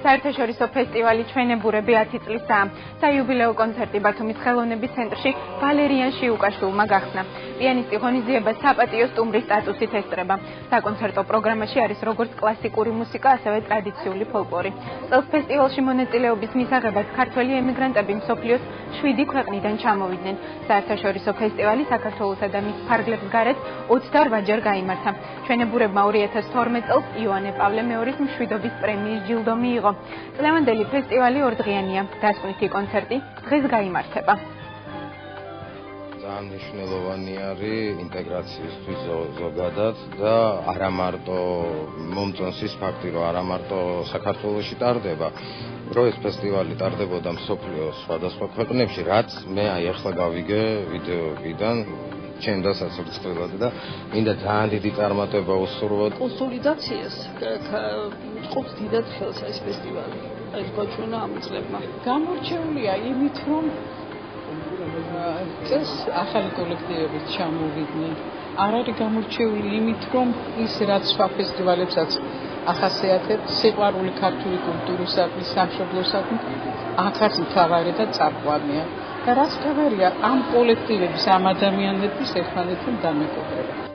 საერთაშორისო ფესტივალი ჩვენებურები 10 წლისაა. საიუბილეო კონცერტი ბათუმის ხელოვნების ცენტრში ვალერიან შიუკაშვილმა გახსნა. პიანისტი ღონისძიებას საპატიო სტუმრის სტატუსით ესწრება. საკონცერტო პროგრამაში არის როგორც კლასიკური მუსიკა, ასევე ტრადიციული ფოლკლორი. წელს ფესტივალში მონაწილეობის მისაღებად ქართველი ემიგრანტები მსოფლიოს 7 ქვეყნიდან ჩამოვიდნენ. საერთაშორისო ფესტივალი საქართველოსა და მის ფარგლებს გარეთ 28 ჯერ გაიმართა. ჩვენებურებმა 2012 წელს იოანე პავლე მეორის მშვიდობის პრემიის ჯილდო მიიღო. წლევანდელი ფესტივალი ორდღიანია. დასკვნითი კონცერტი დღეს გაიმართება. ძალიან მნიშვნელოვანი არის ინტეგრაციისთვის ზოგადად და არა მარტო მომწონს ის ფაქტი, რომ არა მარტო საქართველოში ტარდება, რომ ეს ფესტივალი ტარდებოდა მსოფლიოს სხვადასხვა ქვეყნებში, რაც მე ახლა გავიგე ვიდეოებიდან ჩემ დასაცურცხლად და მინდა ძალიან დიდი წარმატება უსურვოთ. კონსოლიდაციას წყობს დიდად ხელს ეს ფესტივალი. ეს გვაჩვენა ამ წლებმა. გამორჩეულია იმით, რომ წელს ახალი კოლექტივებით ჩამოვიდნენ. არ არის გამორჩეული იმით, რომ ის რაც სხვა ფესტივალებსაც ახასიათებს, სიყვარული ქართული კულტურისათვის, სამშობლოსათვის, აქაც მთავარი და წარყვანია. და რაც მთავარია, ამ კოლექტივების, ამ ადამიანების ერთმანეთთან დამეკობრება.